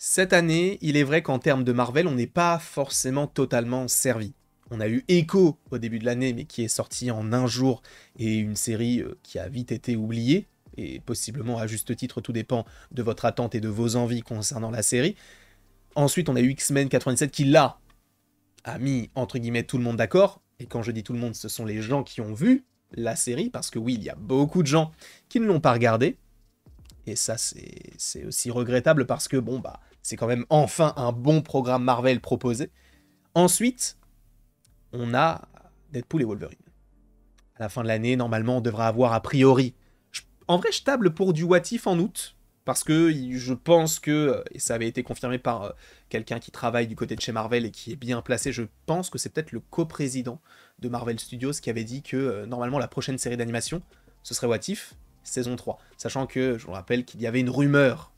Cette année, il est vrai qu'en termes de Marvel, on n'est pas forcément totalement servi. On a eu Echo au début de l'année, mais qui est sorti en un jour, et une série qui a vite été oubliée, et possiblement à juste titre, tout dépend de votre attente et de vos envies concernant la série. Ensuite, on a eu X-Men 97 qui, là, a mis, entre guillemets, tout le monde d'accord, et quand je dis tout le monde, ce sont les gens qui ont vu la série, parce que oui, il y a beaucoup de gens qui ne l'ont pas regardée, et ça, c'est aussi regrettable parce que, bon, bah, c'est quand même enfin un bon programme Marvel proposé. Ensuite, on a Deadpool et Wolverine. À la fin de l'année, normalement, on devra avoir a priori. En vrai, je table pour du What If en août, parce que je pense que, et ça avait été confirmé par quelqu'un qui travaille du côté de chez Marvel et qui est bien placé, je pense que c'est peut-être le coprésident de Marvel Studios qui avait dit que normalement la prochaine série d'animation, ce serait What If, saison 3. Sachant que, je vous rappelle qu'il y avait une rumeur,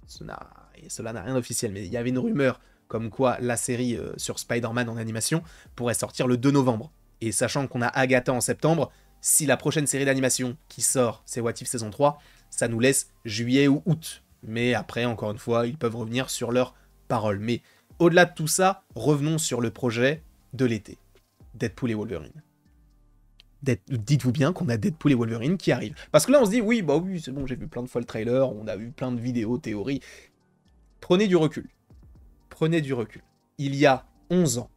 cela n'a rien d'officiel, mais il y avait une rumeur comme quoi la série sur Spider-Man en animation pourrait sortir le 2 novembre. Et sachant qu'on a Agatha en septembre, si la prochaine série d'animation qui sort, c'est What If saison 3, ça nous laisse juillet ou août. Mais après, encore une fois, ils peuvent revenir sur leurs paroles. Mais au-delà de tout ça, revenons sur le projet de l'été. Deadpool et Wolverine. Dites-vous bien qu'on a Deadpool et Wolverine qui arrivent. Parce que là, on se dit, oui, bah oui, c'est bon, j'ai vu plein de fois le trailer, on a vu plein de vidéos, théories. Prenez du recul. Prenez du recul. Il y a 11 ans,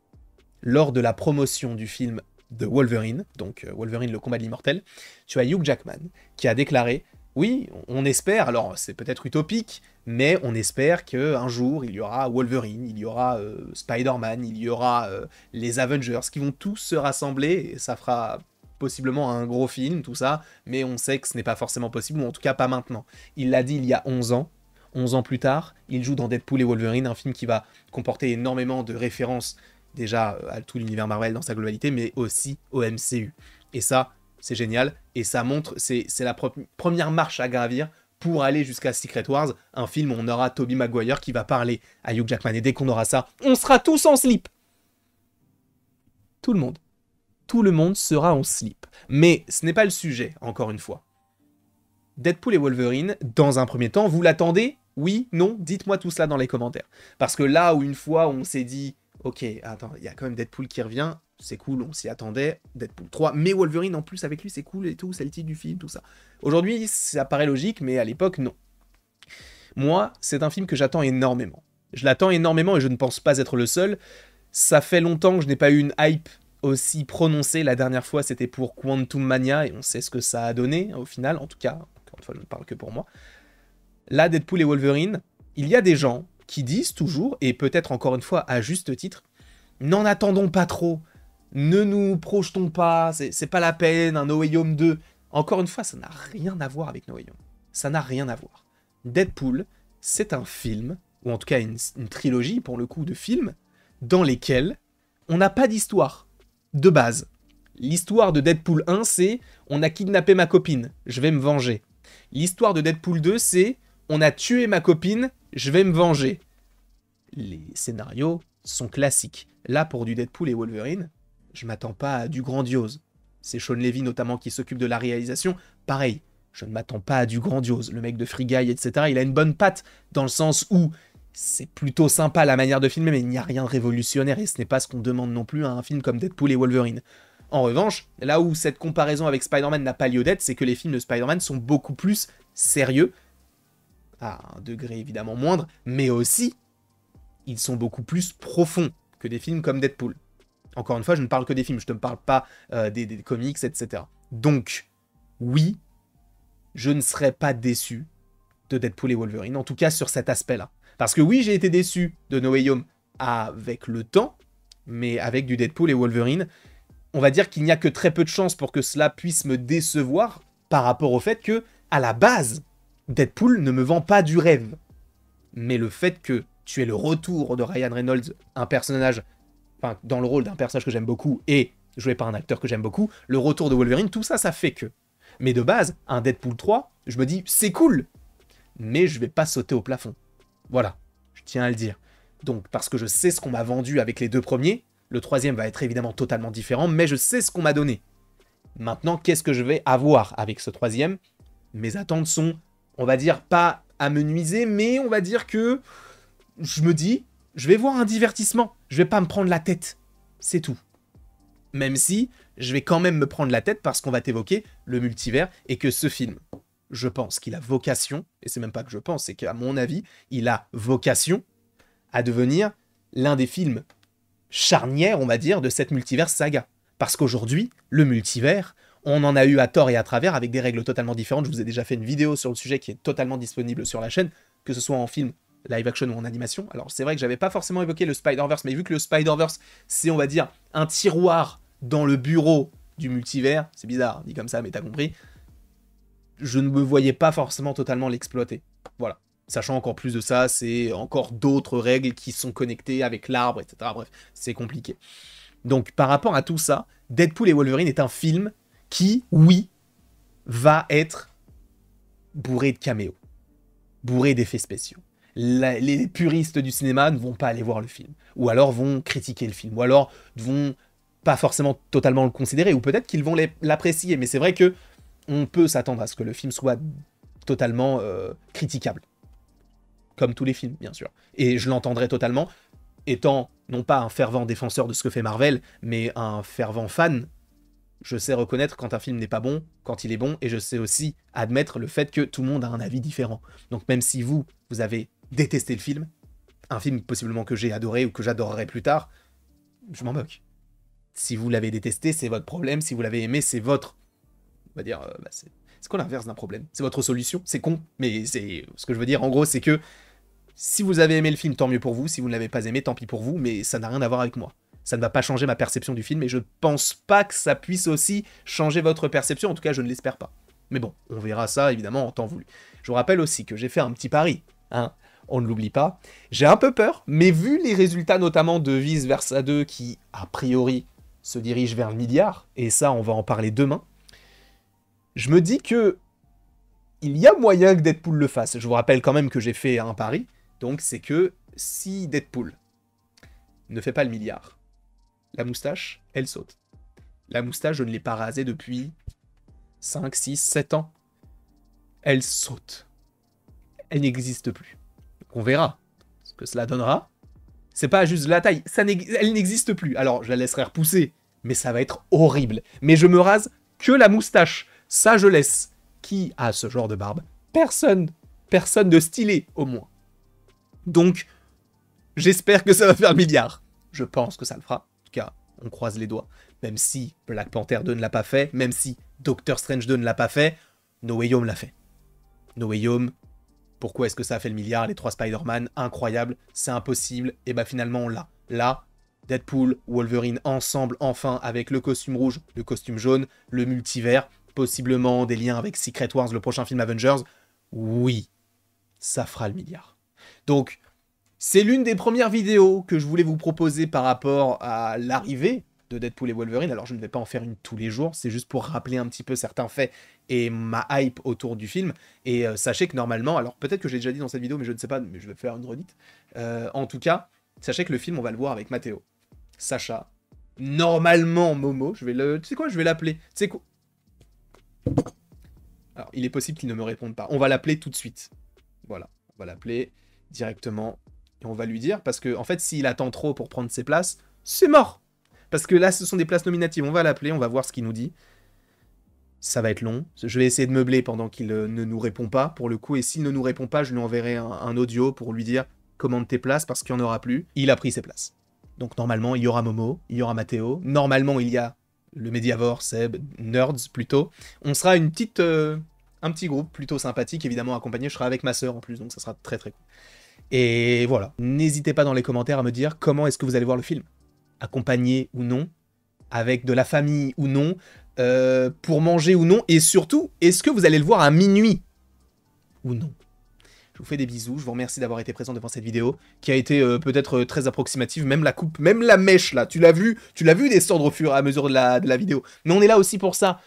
lors de la promotion du film de Wolverine, donc Wolverine le combat de l'immortel, tu as Hugh Jackman qui a déclaré oui, on espère, alors c'est peut-être utopique, mais on espère qu'un jour il y aura Wolverine, il y aura Spider-Man, il y aura les Avengers qui vont tous se rassembler et ça fera possiblement un gros film, tout ça, mais on sait que ce n'est pas forcément possible, ou en tout cas pas maintenant. Il l'a dit il y a 11 ans. 11 ans plus tard, il joue dans Deadpool et Wolverine, un film qui va comporter énormément de références déjà à tout l'univers Marvel dans sa globalité, mais aussi au MCU. Et ça, c'est génial, et ça montre, c'est la première marche à gravir pour aller jusqu'à Secret Wars, un film où on aura Tobey Maguire qui va parler à Hugh Jackman, et dès qu'on aura ça, on sera tous en slip. Tout le monde. Tout le monde sera en slip. Mais ce n'est pas le sujet, encore une fois. Deadpool et Wolverine, dans un premier temps, vous l'attendez? Oui? Non? Dites-moi tout cela dans les commentaires. Parce que là où une fois on s'est dit, ok, attends, il y a quand même Deadpool qui revient, c'est cool, on s'y attendait, Deadpool 3, mais Wolverine en plus avec lui c'est cool et tout, c'est le titre du film, tout ça. Aujourd'hui ça paraît logique, mais à l'époque non. Moi, c'est un film que j'attends énormément. Je l'attends énormément et je ne pense pas être le seul. Ça fait longtemps que je n'ai pas eu une hype aussi prononcée. La dernière fois c'était pour Quantum Mania et on sait ce que ça a donné au final, en tout cas, encore une fois je ne parle que pour moi. Là, Deadpool et Wolverine, il y a des gens qui disent toujours, et peut-être encore une fois à juste titre, n'en attendons pas trop, ne nous projetons pas, c'est pas la peine, un No Way Home 2. Encore une fois, ça n'a rien à voir avec No Way Home. Ça n'a rien à voir. Deadpool, c'est un film, ou en tout cas une trilogie pour le coup de films, dans lesquels on n'a pas d'histoire de base. L'histoire de Deadpool 1, c'est on a kidnappé ma copine, je vais me venger. L'histoire de Deadpool 2, c'est on a tué ma copine, je vais me venger. Les scénarios sont classiques. Là, pour du Deadpool et Wolverine, je m'attends pas à du grandiose. C'est Sean Levy notamment qui s'occupe de la réalisation. Pareil, je ne m'attends pas à du grandiose. Le mec de Free Guy, etc., il a une bonne patte, dans le sens où c'est plutôt sympa la manière de filmer, mais il n'y a rien de révolutionnaire, et ce n'est pas ce qu'on demande non plus à un film comme Deadpool et Wolverine. En revanche, là où cette comparaison avec Spider-Man n'a pas lieu d'être, c'est que les films de Spider-Man sont beaucoup plus sérieux, à un degré évidemment moindre, mais aussi, ils sont beaucoup plus profonds que des films comme Deadpool. Encore une fois, je ne parle que des films, je ne te parle pas des comics, etc. Donc, oui, je ne serais pas déçu de Deadpool et Wolverine, en tout cas sur cet aspect-là. Parce que oui, j'ai été déçu de No Way Home avec le temps, mais avec du Deadpool et Wolverine, on va dire qu'il n'y a que très peu de chances pour que cela puisse me décevoir par rapport au fait que, à la base, Deadpool ne me vend pas du rêve. Mais le fait que tu aies le retour de Ryan Reynolds, un personnage, enfin, dans le rôle d'un personnage que j'aime beaucoup, et joué par un acteur que j'aime beaucoup, le retour de Wolverine, tout ça, ça fait que. Mais de base, un Deadpool 3, je me dis, c'est cool, mais je vais pas sauter au plafond. Voilà, je tiens à le dire. Donc, parce que je sais ce qu'on m'a vendu avec les deux premiers, le troisième va être évidemment totalement différent, mais je sais ce qu'on m'a donné. Maintenant, qu'est-ce que je vais avoir avec ce troisième? Mes attentes sont, on va dire, pas amenuisées, mais on va dire que je me dis, je vais voir un divertissement, je vais pas me prendre la tête, c'est tout. Même si, je vais quand même me prendre la tête parce qu'on va t'évoquer le multivers et que ce film, je pense qu'il a vocation, et c'est même pas que je pense, c'est qu'à mon avis, il a vocation à devenir l'un des films charnières, on va dire, de cette multivers saga. Parce qu'aujourd'hui, le multivers, on en a eu à tort et à travers avec des règles totalement différentes. Je vous ai déjà fait une vidéo sur le sujet qui est totalement disponible sur la chaîne, que ce soit en film, live action ou en animation. Alors c'est vrai que j'avais pas forcément évoqué le Spider-Verse, mais vu que le Spider-Verse, c'est, on va dire, un tiroir dans le bureau du multivers, c'est bizarre, dit comme ça, mais t'as compris, je ne me voyais pas forcément totalement l'exploiter. Voilà. Sachant encore plus de ça, c'est encore d'autres règles qui sont connectées avec l'arbre, etc. Bref, c'est compliqué. Donc, par rapport à tout ça, Deadpool et Wolverine est un film qui, oui, va être bourré de caméos, bourré d'effets spéciaux. Les puristes du cinéma ne vont pas aller voir le film, ou alors vont critiquer le film, ou alors vont pas forcément totalement le considérer, ou peut-être qu'ils vont l'apprécier, mais c'est vrai que on peut s'attendre à ce que le film soit totalement critiquable. Comme tous les films, bien sûr. Et je l'entendrai totalement, étant non pas un fervent défenseur de ce que fait Marvel, mais un fervent fan. Je sais reconnaître quand un film n'est pas bon, quand il est bon, et je sais aussi admettre le fait que tout le monde a un avis différent. Donc même si vous avez détesté le film, un film possiblement que j'ai adoré ou que j'adorerai plus tard, je m'en moque. Si vous l'avez détesté, c'est votre problème. Si vous l'avez aimé, c'est votre... On va dire... c'est quoi l'inverse d'un problème? C'est votre solution? C'est con, mais c'est... Ce que je veux dire, en gros, c'est que si vous avez aimé le film, tant mieux pour vous. Si vous ne l'avez pas aimé, tant pis pour vous, mais ça n'a rien à voir avec moi. Ça ne va pas changer ma perception du film, et je pense pas que ça puisse aussi changer votre perception, en tout cas je ne l'espère pas. Mais bon, on verra ça évidemment en temps voulu. Je vous rappelle aussi que j'ai fait un petit pari, hein, on ne l'oublie pas. J'ai un peu peur, mais vu les résultats notamment de Vice Versa 2 qui, a priori, se dirige vers le milliard, et ça on va en parler demain, je me dis que il y a moyen que Deadpool le fasse. Je vous rappelle quand même que j'ai fait un pari, donc c'est que si Deadpool ne fait pas le milliard, la moustache, elle saute. La moustache, je ne l'ai pas rasée depuis 5, 6, 7 ans. Elle saute. Elle n'existe plus. Donc on verra ce que cela donnera. C'est pas juste la taille, elle n'existe plus. Alors, je la laisserai repousser, mais ça va être horrible. Mais je me rase que la moustache. Ça, je laisse. Qui a ce genre de barbe? Personne. Personne de stylé, au moins. Donc, j'espère que ça va faire le milliard. Je pense que ça le fera. En tout cas, on croise les doigts. Même si Black Panther 2 ne l'a pas fait, même si Doctor Strange 2 ne l'a pas fait, No Way Home l'a fait. No Way Home, pourquoi est-ce que ça a fait le milliard? Les 3 Spider-Man, incroyable, c'est impossible, et bah finalement on l'a. Là, Deadpool, Wolverine ensemble, enfin, avec le costume rouge, le costume jaune, le multivers, possiblement des liens avec Secret Wars, le prochain film Avengers, oui, ça fera le milliard. Donc, c'est l'une des premières vidéos que je voulais vous proposer par rapport à l'arrivée de Deadpool et Wolverine. Alors je ne vais pas en faire une tous les jours, c'est juste pour rappeler un petit peu certains faits et ma hype autour du film. Et sachez que normalement, alors peut-être que j'ai déjà dit dans cette vidéo, mais je ne sais pas, mais je vais faire une redite. En tout cas, sachez que le film, on va le voir avec Mathéo, Sacha, normalement Momo, tu sais quoi, je vais l'appeler, tu sais quoi. Alors, il est possible qu'il ne me réponde pas. On va l'appeler tout de suite. Voilà, on va l'appeler directement. Et on va lui dire, parce que, en fait, s'il attend trop pour prendre ses places, c'est mort. Parce que là, ce sont des places nominatives. On va l'appeler, on va voir ce qu'il nous dit. Ça va être long. Je vais essayer de meubler pendant qu'il ne nous répond pas, pour le coup. Et s'il ne nous répond pas, je lui enverrai un audio pour lui dire « Commande tes places, parce qu'il n'y en aura plus. » Il a pris ses places. Donc, normalement, il y aura Momo, il y aura Mathéo. Normalement, il y a le Mediavore, Seb, Nerds, plutôt. On sera un petit groupe plutôt sympathique, évidemment, accompagné. Je serai avec ma sœur, en plus, donc ça sera très, très cool. Et voilà, n'hésitez pas dans les commentaires à me dire comment est-ce que vous allez voir le film. Accompagné ou non, avec de la famille ou non, pour manger ou non, et surtout, est-ce que vous allez le voir à minuit ou non? Je vous fais des bisous, je vous remercie d'avoir été présent devant cette vidéo, qui a été peut-être très approximative, même la coupe, même la mèche là, tu l'as vu descendre au fur et à mesure de la vidéo. Mais on est là aussi pour ça,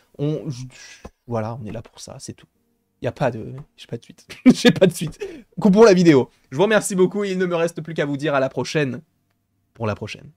voilà, on est là pour ça, c'est tout. Il n'y a pas de... J'ai pas de suite. J'ai pas de suite. Coupons la vidéo. Je vous remercie beaucoup et il ne me reste plus qu'à vous dire à la prochaine pour la prochaine.